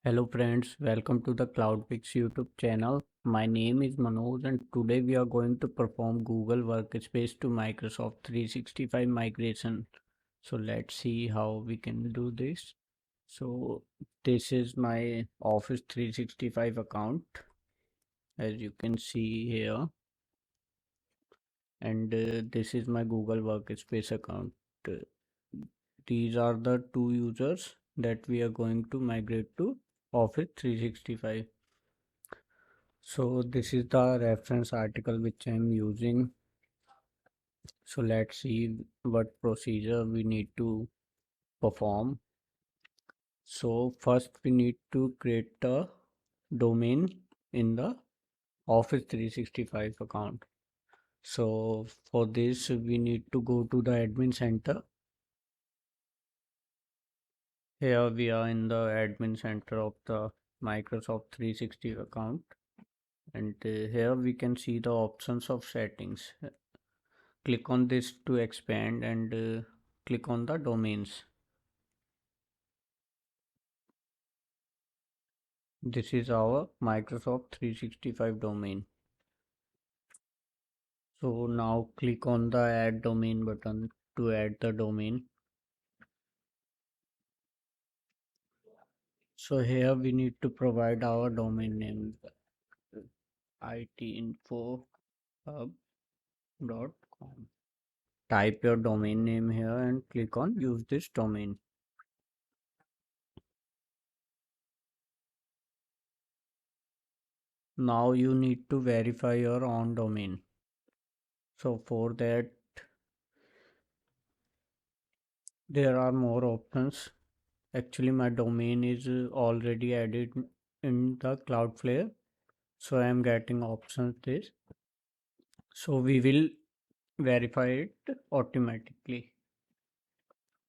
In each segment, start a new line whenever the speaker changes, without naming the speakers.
Hello friends, welcome to the CloudPix YouTube channel. My name is Manoj and today we are going to perform Google Workspace to Microsoft 365 migration. So let's see how we can do this. So this is my Office 365 account as you can see here, and this is my Google Workspace account. Uh, These are the two users that we are going to migrate to Office 365. So this is the reference article which I'm using. So let's see what procedure we need to perform. So first we need to create a domain in the Office 365 account. So for this we need to go to the admin center. Here we are in the admin center of the Microsoft 360 account, and here we can see the options of settings. Click on this to expand and click on the domains. This is our Microsoft 365 domain. So now click on the add domain button to add the domain. So here we need to provide our domain name itinfohub.com. Type your domain name here and click on use this domain. Now you need to verify your own domain. So for that there are more options. Actually my domain is already added in the Cloudflare, so I am getting options this. So we will verify it automatically.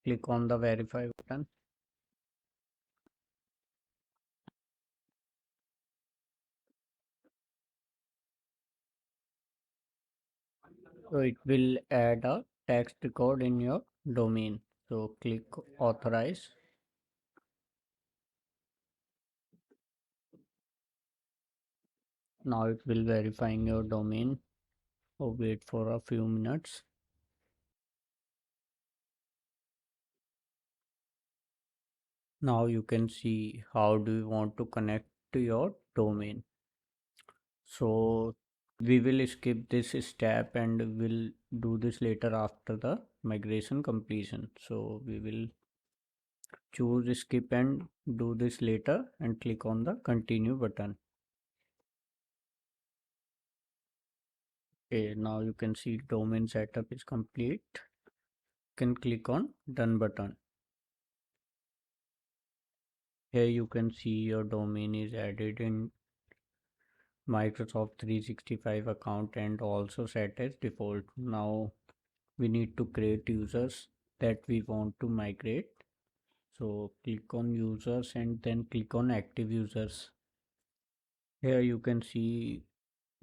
Click on the verify button. So it will add a text record in your domain. So click authorize. Now it will verifying your domain. So wait for a few minutes. Now you can see how do you want to connect to your domain. So we will skip this step and we'll do this later after the migration completion. So we will choose skip and do this later and click on the continue button. Okay, now you can see domain setup is complete. You can click on done button. Here you can see your domain is added in Microsoft 365 account and also set as default. Now we need to create users that we want to migrate. So click on users and then click on active users. Here you can see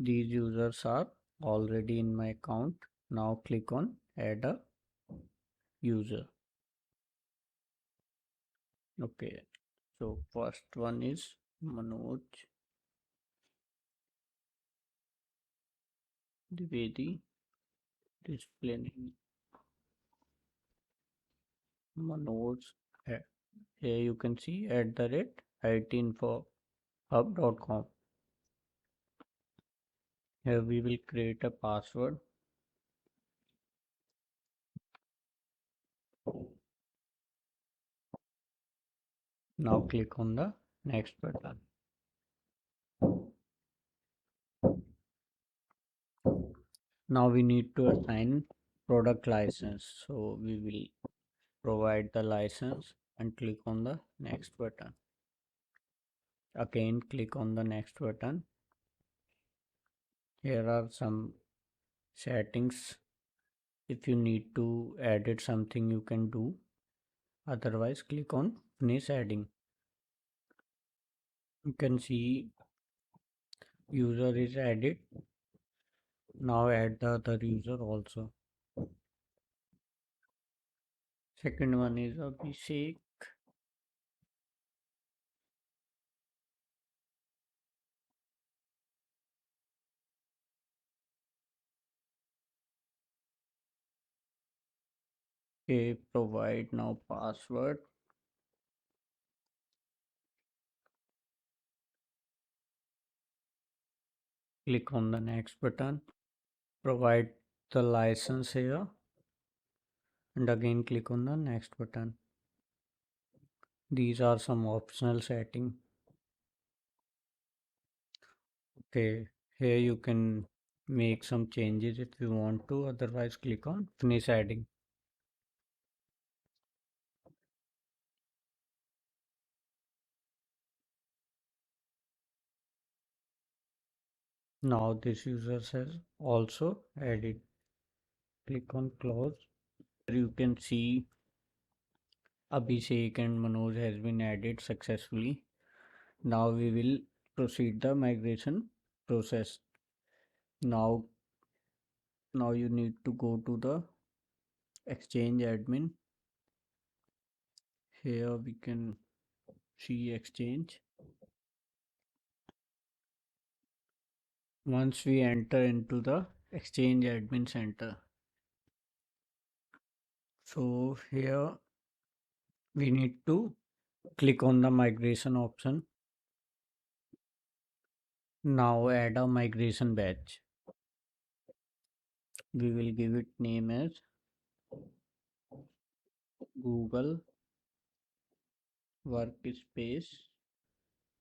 these users are already in my account. Now click on add a user. Okay, so first one is Manoj Dwivedi, display name Manoj. Here you can see at the rate itinfohub.com. Here we will create a password. Now click on the next button. Now we need to assign product license. So we will provide the license and click on the next button. Again click on the next button. Here are some settings. If you need to edit something you can do. Otherwise click on finish adding. You can see user is added. Now add the other user also. Second one is Abhishek. Okay, provide now password. Click on the next button. Provide the license here and again click on the next button. These are some optional setting. Okay, here you can make some changes if you want to, otherwise click on finish adding. Now this user has also added. Click on close. You can see Abhishek and Manoj has been added successfully. Now we will proceed the migration process. Now, now you need to go to the Exchange admin. Here we can see Exchange. Once we enter into the Exchange admin center, so here we need to click on the migration option. Now add a migration batch. We will give it name as Google Workspace.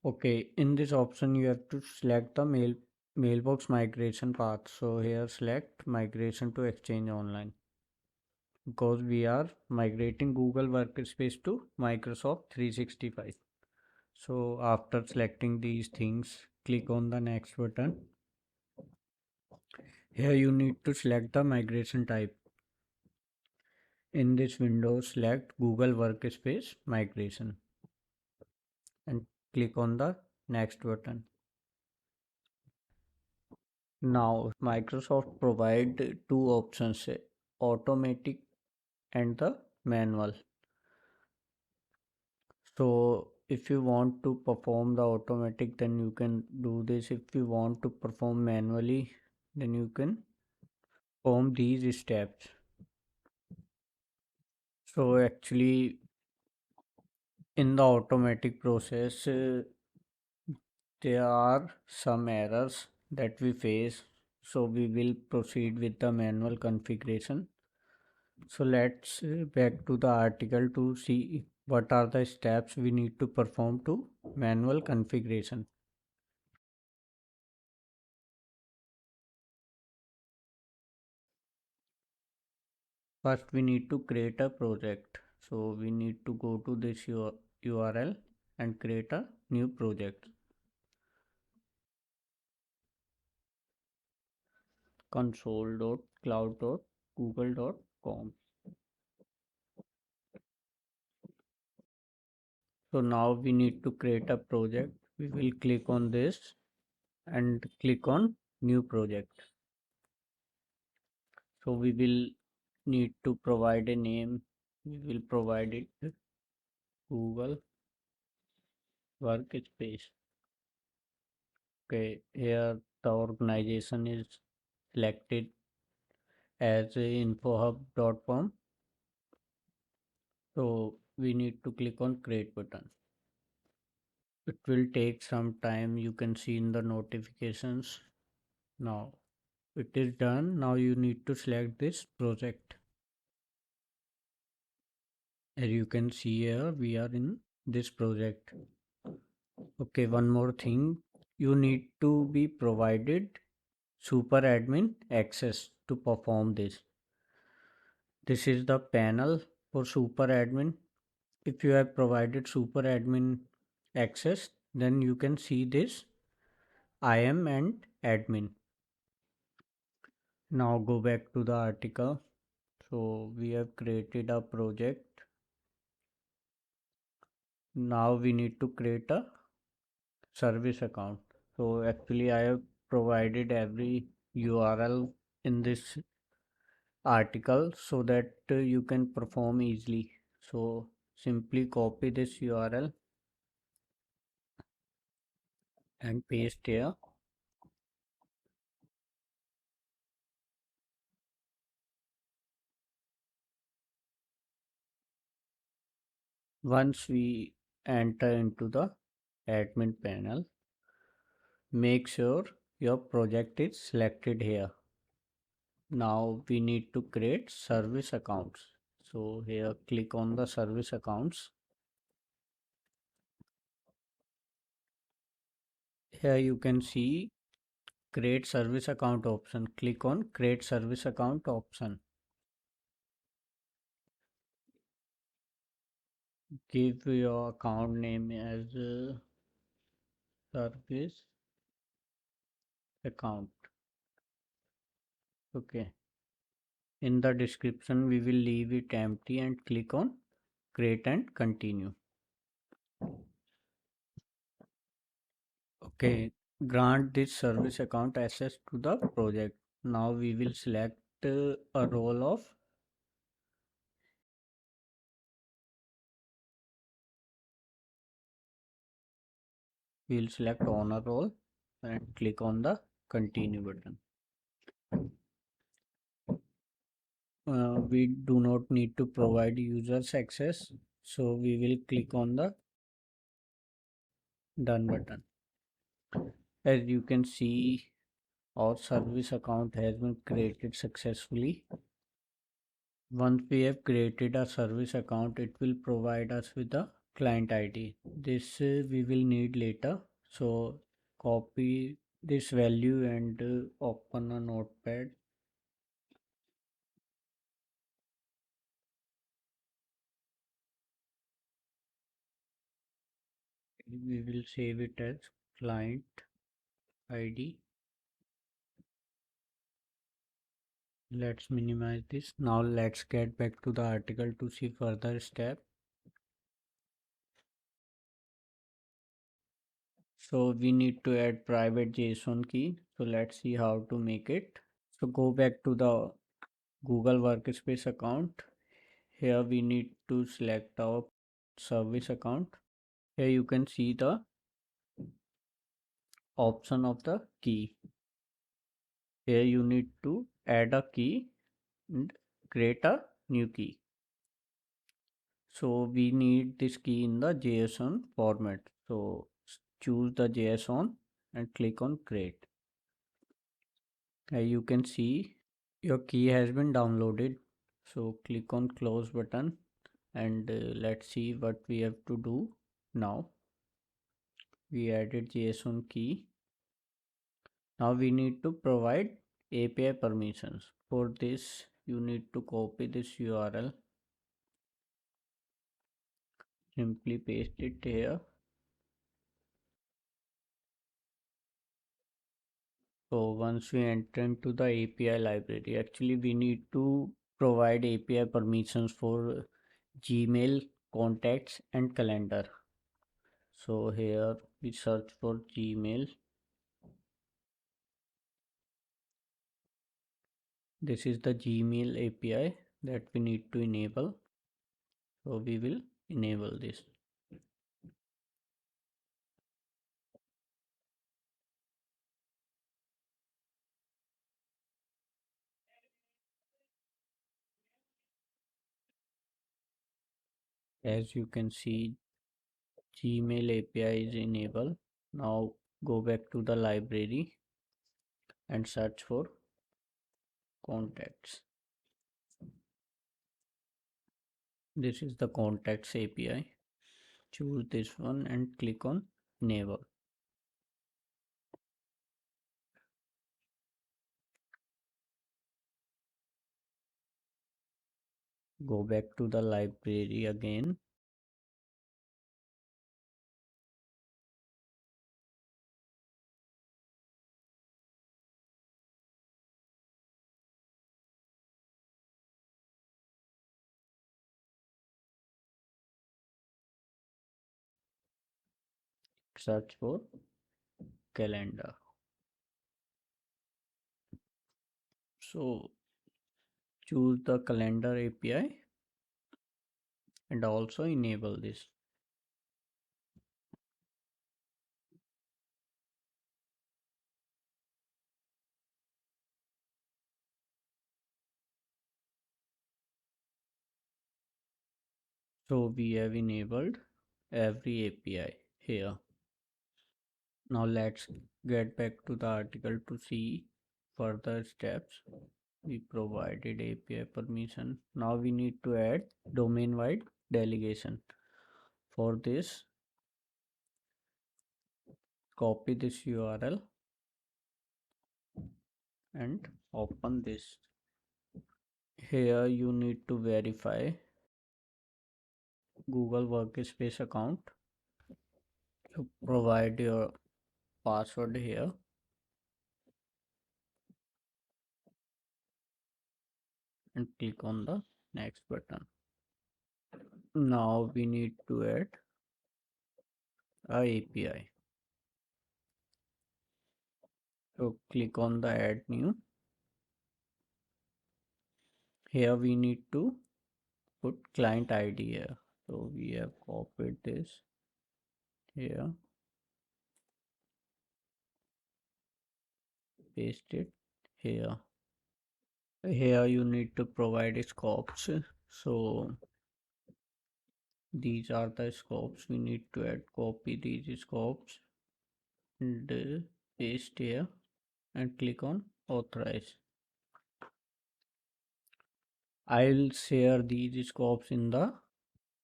Okay, in this option you have to select the mailbox migration path. So here select migration to Exchange Online because we are migrating Google Workspace to Microsoft 365. So after selecting these things, click on the next button. Here you need to select the migration type. In this window, select Google Workspace Migration and click on the next button. Now Microsoft provide two options, automatic and the manual. So if you want to perform the automatic, then you can do this. If you want to perform manually, then you can perform these steps. So actually in the automatic process, there are some errors that we face. So we will proceed with the manual configuration. So let's back to the article to see what are the steps we need to perform to manual configuration. First, we need to create a project. So we need to go to this URL and create a new project. console.cloud.google.com. So now we need to create a project. We will click on this and click on new project. So we will need to provide a name. We will provide it Google Workspace. Okay, here the organization is selected as infohub.com. So we need to click on create button. It will take some time, you can see in the notifications. Now it is done. Now you need to select this project. As you can see here, we are in this project. Okay, one more thing. You need to be provided super admin access to perform this. This is the panel for super admin. If you have provided super admin access, then you can see this IAM and admin. Now go back to the article. So we have created a project. Now we need to create a service account. So actually I have provided every URL in this article so that you can perform easily. So simply copy this URL and paste here. Once we enter into the admin panel, make sure your project is selected here. Now we need to create service accounts. So here click on the service accounts. Here you can see create service account option. Click on create service account option. Give your account name as service account. Okay. In the description we will leave it empty and click on create and continue. Okay, grant this service account access to the project. Now we will select a role of, we will select owner role and click on the continue button. We do not need to provide users access, so we will click on the done button. As you can see, our service account has been created successfully. Once we have created a service account, it will provide us with a client ID. This we will need later. So copy this value and open a notepad. We will save it as client ID. Let's minimize this. Now let's get back to the article to see further step. So we need to add private JSON key. So let's see how to make it. So go back to the Google Workspace account. Here we need to select our service account. Here you can see the option of the key. Here you need to add a key and create a new key. So we need this key in the JSON format. So choose the JSON and click on create. Here you can see your key has been downloaded. So click on close button and let's see what we have to do now. We added JSON key. Now we need to provide API permissions. For this, you need to copy this URL. Simply paste it here. So once we enter into the API library, actually we need to provide API permissions for Gmail, contacts and calendar. So here we search for Gmail. This is the Gmail API that we need to enable. So we will enable this. As you can see, Gmail API is enabled. Now go back to the library and search for contacts. This is the contacts API. Choose this one and click on enable. Go back to the library again. Search for calendar. So choose the calendar API and also enable this. So we have enabled every API here. Now let's get back to the article to see further steps. We provided API permission. Now we need to add domain wide delegation. For this, copy this URL and open this. Here you need to verify Google Workspace account. You provide your password here and click on the next button. Now we need to add a API. So click on the add new. Here we need to put client ID here. So we have copied this here, paste it here. Here you need to provide scopes. So these are the scopes we need to add. Copy these scopes and paste here and click on authorize. I'll share these scopes in the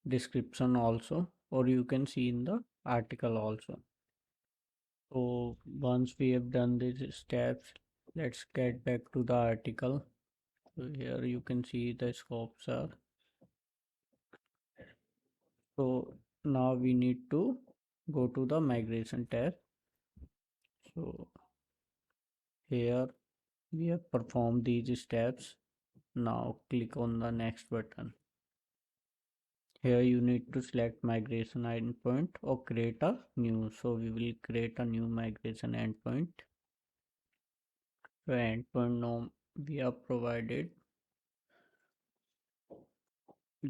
description also, or you can see in the article also. So once we have done these steps, let's get back to the article. So here you can see the scopes are. So now we need to go to the migration tab. So here we have performed these steps. Now click on the next button. Here you need to select migration endpoint or create a new. So we will create a new migration endpoint. So endpoint name we have provided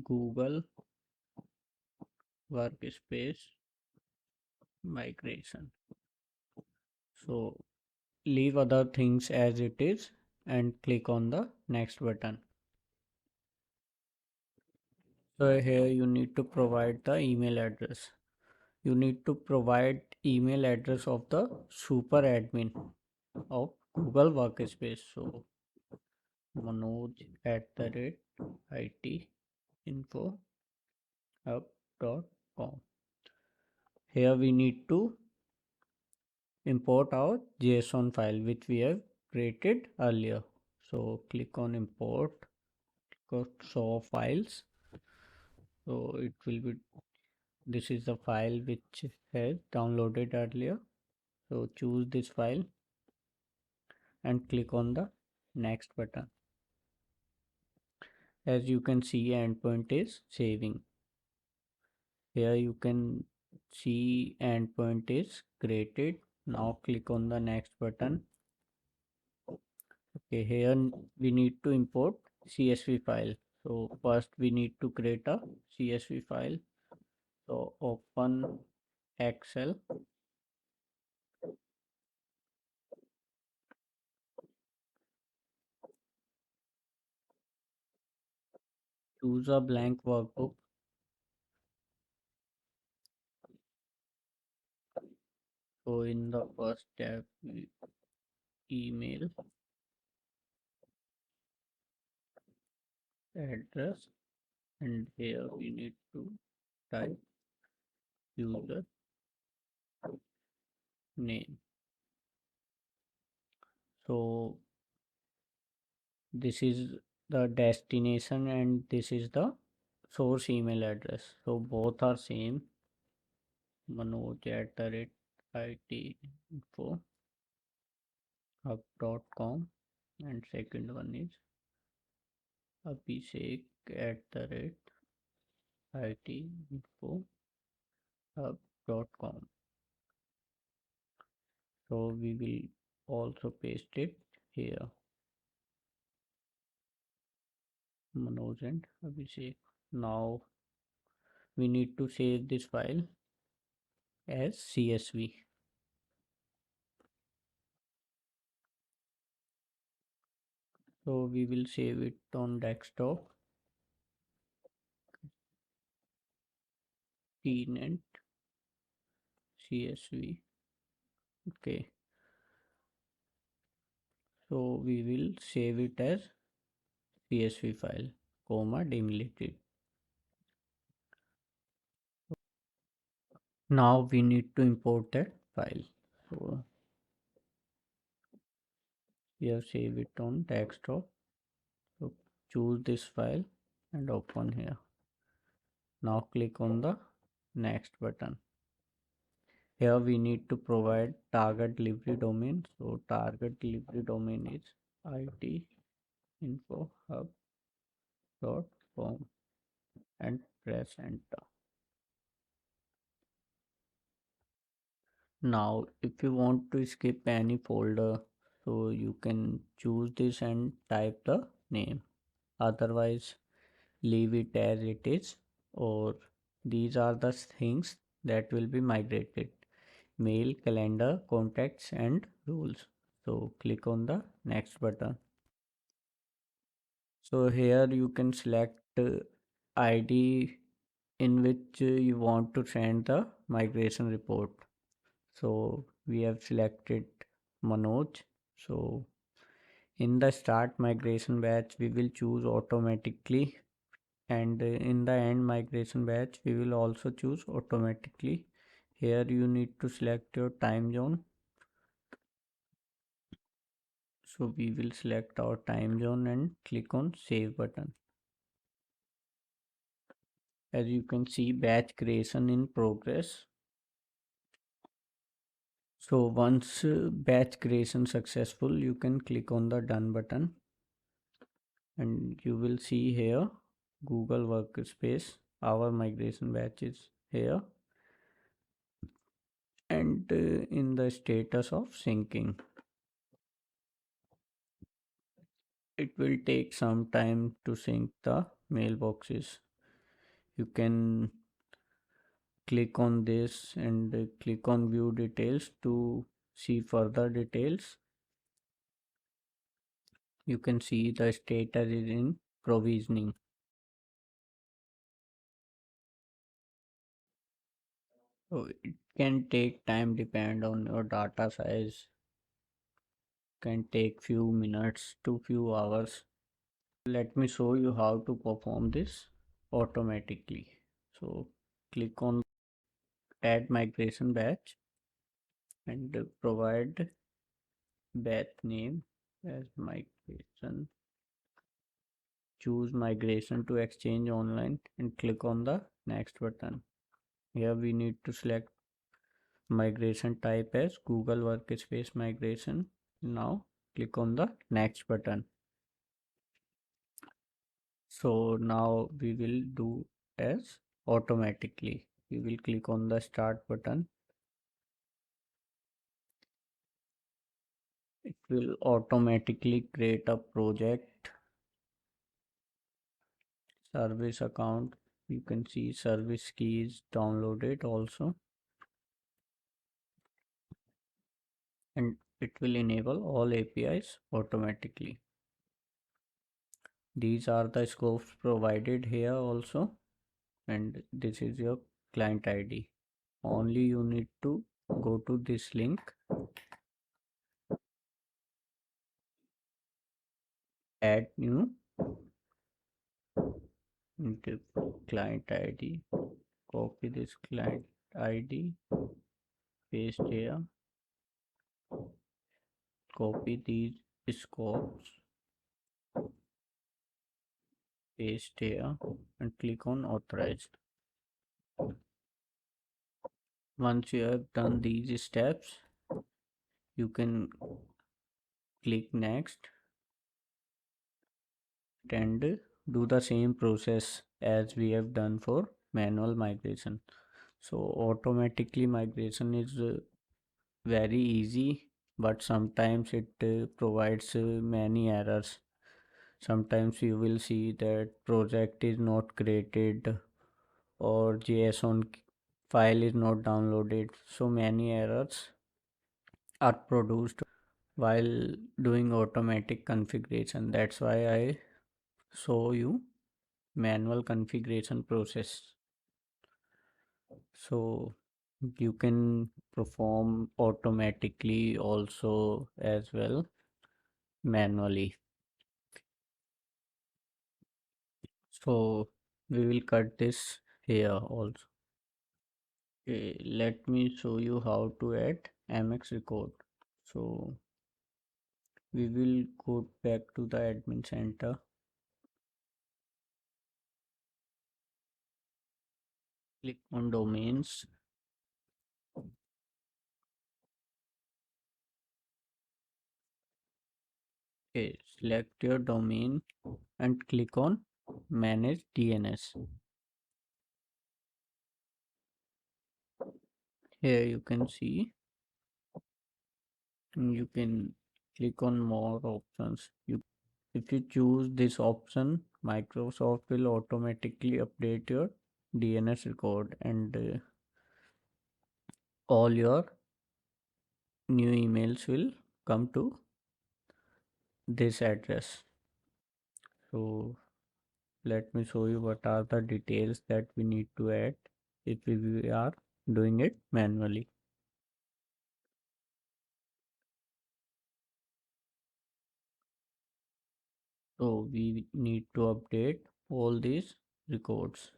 Google Workspace migration. So leave other things as it is and click on the next button. So here you need to provide the email address. You need to provide email address of the super admin of Google Workspace. So manoj@itinfohub.com. Here we need to import our JSON file which we have created earlier. So click on import, click on show files. So it will be, this is the file which has downloaded earlier. So choose this file and click on the next button. As you can see, endpoint is saving. Here you can see endpoint is created. Now click on the next button. Okay, here we need to import CSV file. So first we need to create a CSV file. So open Excel. Choose a blank workbook. So in the first tab, email address, and here we need to type user name. So this is the destination and this is the source email address. So both are same. manoj@itinfohub.com, and second one is abhishek@itinfohub.com. So we will also paste it here. Manoj and Abhishek. Now we need to save this file as CSV. So we will save it on desktop. tenant CSV. Okay, so we will save it as CSV file, comma delete. Now we need to import that file. So we have saved it on desktop. So choose this file and open here. Now click on the next button. Here we need to provide target delivery domain. So target delivery domain is itinfohub.com and press enter. Now if you want to skip any folder, so you can choose this and type the name. Otherwise leave it as it is, or these are the things that will be migrated: mail, calendar, contacts and rules. So click on the next button. So here you can select ID in which you want to send the migration report. So we have selected Manoj. So in the start migration batch we will choose automatically, and in the end migration batch we will also choose automatically. Here you need to select your time zone. So we will select our time zone and click on save button. As you can see, batch creation in progress. So once batch creation successful, you can click on the done button and you will see here Google Workspace. Our migration batch is here and in the status of syncing. It will take some time to sync the mailboxes. You can click on this and click on view details to see further details. You can see the status is in provisioning. So it can take time depend on your data size. Can take few minutes to few hours. Let me show you how to perform this automatically. So click on add migration batch and provide batch name as migration. Choose migration to Exchange Online and click on the next button. Here we need to select migration type as Google Workspace migration. Now click on the next button. So now we will do as automatically. We will click on the start button. It will automatically create a project, service account. You can see service keys downloaded also, and it will enable all APIs automatically. These are the scopes provided here also, and this is your client ID. Only you need to go to this link, add new into client ID, copy this client ID, paste here, copy these scopes, paste here and click on authorized. Once you have done these steps, you can click next and do the same process as we have done for manual migration. So automatically migration is very easy, but sometimes it provides many errors. Sometimes you will see that project is not created or JSON file is not downloaded. So many errors are produced while doing automatic configuration. That's why I show you manual configuration process. So you can perform automatically also as well manually. So we will cut this here also. Okay, let me show you how to add MX record. So we will go back to the admin center, click on domains. Okay, select your domain and click on manage DNS. Here you can see, you can click on more options. If you choose this option, Microsoft will automatically update your DNS record and all your new emails will come to this address. So let me show you what are the details that we need to add if we are doing it manually. So we need to update all these records.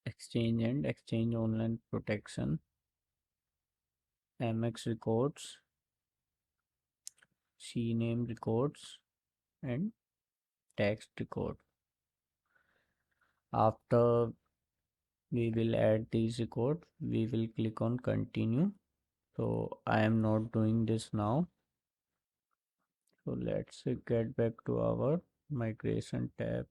Exchange and Exchange Online Protection, MX records, CNAME records, and text record. After we will add these records, we will click on continue. So I am not doing this now. So let's get back to our migration tab.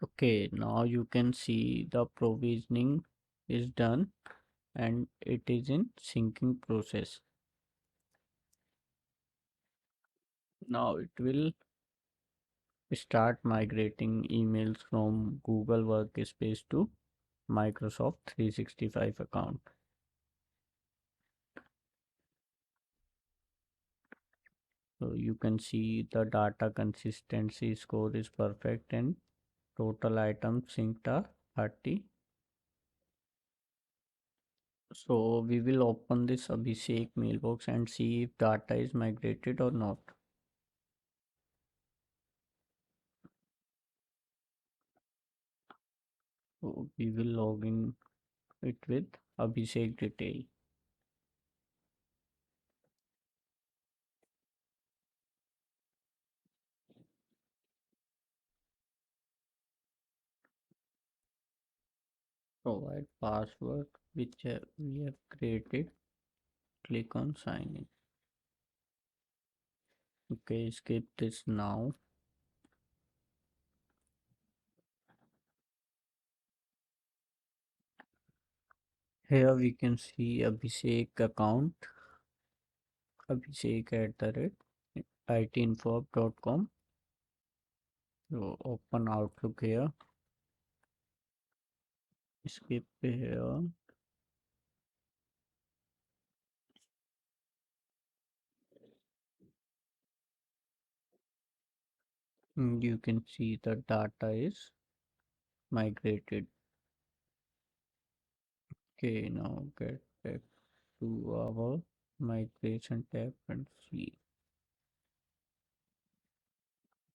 Okay, now you can see the provisioning is done and it is in syncing process. Now it will start migrating emails from Google Workspace to Microsoft 365 account. So you can see the data consistency score is perfect and total items synced are 30. So we will open this Abhishek mailbox and see if data is migrated or not. So we will log in it with Abhishek detail. Provide password which we have created. Click on sign in. Okay, skip this now. Here we can see Abhishek account, Abhishek at the rate itinfo.com. So open Outlook here, skip here. You can see the data is migrated. Okay, now get back to our migration tab and see.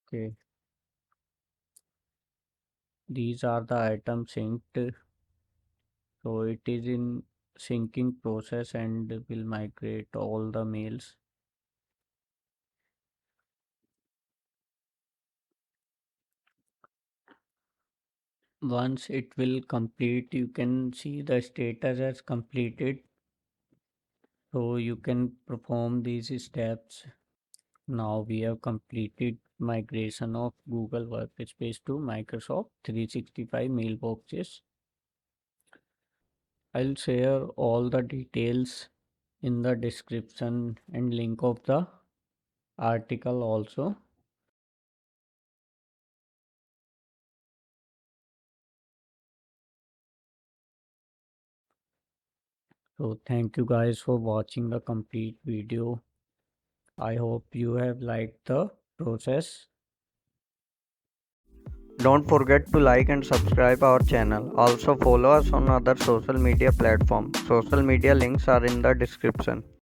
Okay, these are the items synced. So it is in syncing process and will migrate all the mails. Once it will complete, you can see the status as completed. So you can perform these steps. Now we have completed migration of Google Workspace to Microsoft 365 mailboxes. I'll share all the details in the description and link of the article also. So thank you guys for watching the complete video. I hope you have liked the process. Don't forget to like and subscribe our channel. Also follow us on other social media platforms. Social media links are in the description.